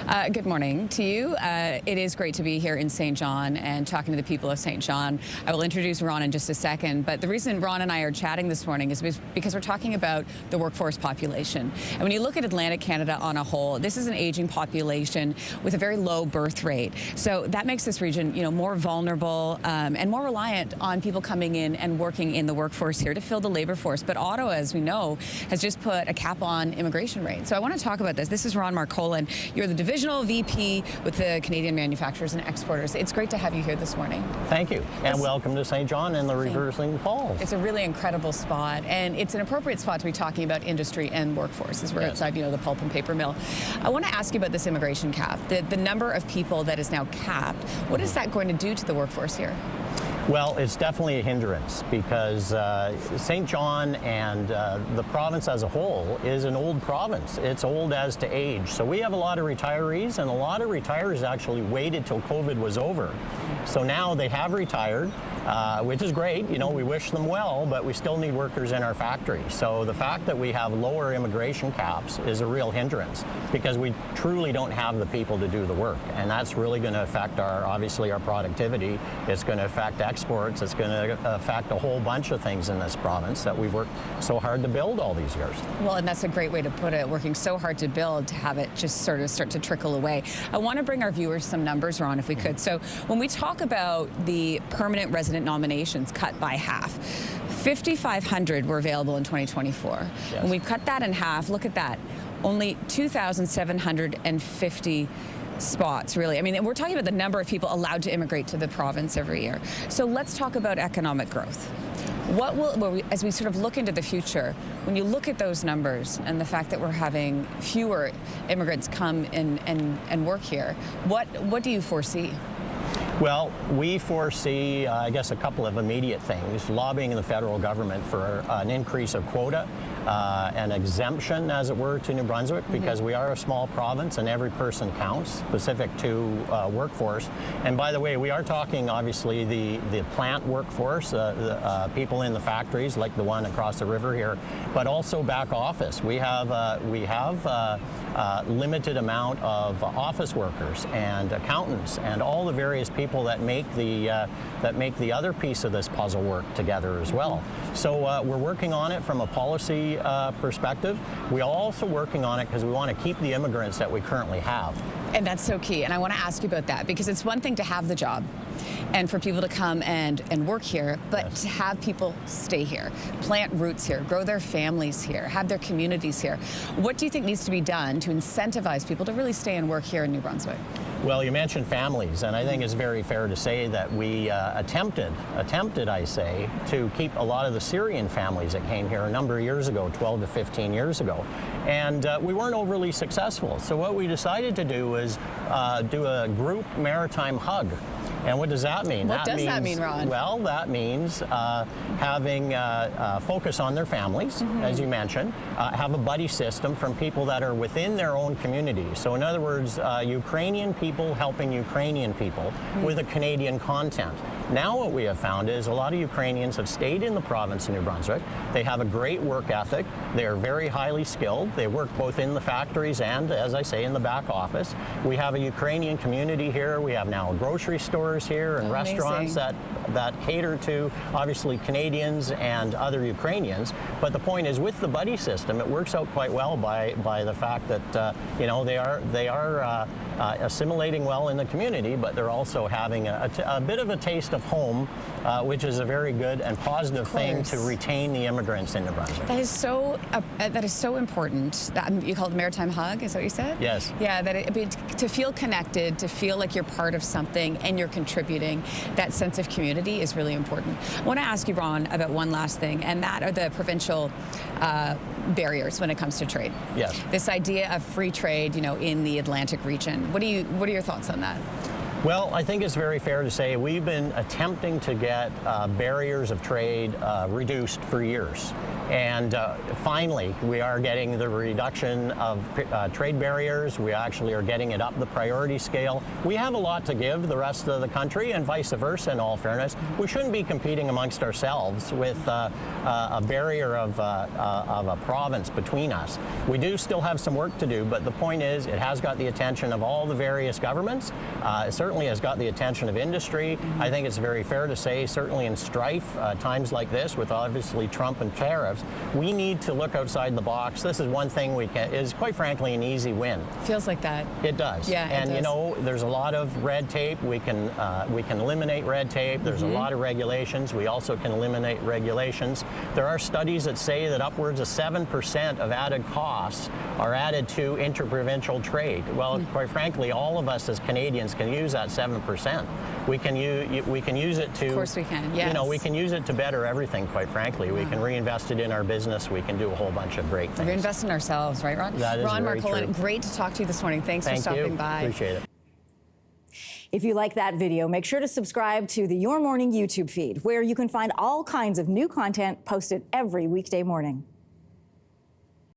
Good morning to you. It is great to be here in St. John and talking to the people of St. John. I will introduce Ron in just a second, but the reason Ron and I are chatting this morning is because we're talking about the workforce population. And when you look at Atlantic Canada on a whole, this is an aging population with a very low birth rate. So that makes this region, more vulnerable and more reliant on people coming in and working in the workforce here to fill the labor force. But Ottawa, as we know, has just put a cap on immigration rates. So I want to talk about this. This is Ron Marcolin. You're the Divisional VP with the Canadian Manufacturers and Exporters. It's great to have you here this morning. Thank you, and welcome to St. John and the Reversing Falls. It's a really incredible spot, and it's an appropriate spot to be talking about industry and workforce, as we're outside, the pulp and paper mill. I want to ask you about this immigration cap, the number of people that is now capped. What is that going to do to the workforce here? Well, it's definitely a hindrance because St. John and the province as a whole is an old province. It's old as to age. So we have a lot of retirees, and a lot of retirees actually waited till COVID was over. So now they have retired, which is great. We wish them well, but we still need workers in our factories. So the fact that we have lower immigration caps is a real hindrance because we truly don't have the people to do the work. And that's really going to affect obviously our productivity. It's going to affect exports. It's going to affect a whole bunch of things in this province that we've worked so hard to build all these years. Well, and that's a great way to put it, working so hard to build, to have it just sort of start to trickle away. I want to bring our viewers some numbers, Ron, if we could. So when we talk about the permanent resident nominations cut by half, 5,500 were available in 2024. Yes. When we cut that in half, look at that, only 2,750 spots, really. I mean, we're talking about the number of people allowed to immigrate to the province every year. So let's talk about economic growth. What will, as we sort of look into the future, when you look at those numbers and the fact that we're having fewer immigrants come and work here, what do you foresee? Well, we foresee, I guess, a couple of immediate things. Lobbying the federal government for an increase of quota, an exemption, as it were, to New Brunswick, because we are a small province and every person counts, specific to workforce. And by the way, we are talking, obviously, the plant workforce, the people in the factories, like the one across the river here, but also back office. We have limited amount of office workers and accountants and all the various people that make the other piece of this puzzle work together as well. So we're working on it from a policy perspective. We're also working on it because we want to keep the immigrants that we currently have. And that's so key. And I want to ask you about that, because it's one thing to have the job and for people to come and work here, but to have people stay here, plant roots here, grow their families here, have their communities here. What do you think needs to be done to incentivize people to really stay and work here in New Brunswick? Well, you mentioned families, and I think it's very fair to say that we attempted, I say, to keep a lot of the Syrian families that came here a number of years ago, 12 to 15 years ago. And we weren't overly successful. So what we decided to do was do a group maritime hug. And what does that mean? What does that mean, Ron? Well, that means having focus on their families, as you mentioned, have a buddy system from people that are within their own community. So in other words, Ukrainian people helping Ukrainian people with a Canadian content. Now what we have found is a lot of Ukrainians have stayed in the province of New Brunswick. They have a great work ethic. They are very highly skilled. They work both in the factories and, as I say, in the back office. We have a Ukrainian community here. We have now grocery stores here and restaurants that cater to, obviously, Canadians and other Ukrainians. But the point is, with the buddy system, it works out quite well by the fact that they are assimilating well in the community, but they're also having a bit of a taste of home, which is a very good and positive thing to retain the immigrants in New Brunswick. That is so important. You call it maritime hug, is that what you said? Yes. Yeah, to feel connected, to feel like you're part of something and you're contributing, that sense of community is really important. I want to ask you, Ron, about one last thing, and that are the provincial barriers when it comes to trade. Yes. This idea of free trade, in the Atlantic region. What are your thoughts on that? Well, I think it's very fair to say we've been attempting to get barriers of trade reduced for years. And finally, we are getting the reduction of trade barriers. We actually are getting it up the priority scale. We have a lot to give the rest of the country, and vice versa, in all fairness. We shouldn't be competing amongst ourselves with a barrier of a province between us. We do still have some work to do, but the point is it has got the attention of all the various governments. It certainly has got the attention of industry. I think it's very fair to say, certainly in strife, times like this, with obviously Trump and tariffs, we need to look outside the box. This is one thing is quite frankly an easy win. Feels like that. It does. Yeah, and it does. you know, there's a lot of red tape. We can eliminate red tape. There's a lot of regulations. We also can eliminate regulations. There are studies that say that upwards of 7% of added costs are added to interprovincial trade. Well, quite frankly, all of us as Canadians can use that 7%. We can use it to. Of course we can. Yes. You know, we can use it to better everything. Quite frankly, we can reinvest it in our business. We can do a whole bunch of great things. Reinvest in ourselves, right, Ron? That is Ron very Marcolin, true. great to talk to you this morning. Thanks for Thank stopping you. by. Appreciate it. If you like that video, make sure to subscribe to the Your Morning YouTube feed, where you can find all kinds of new content posted every weekday morning.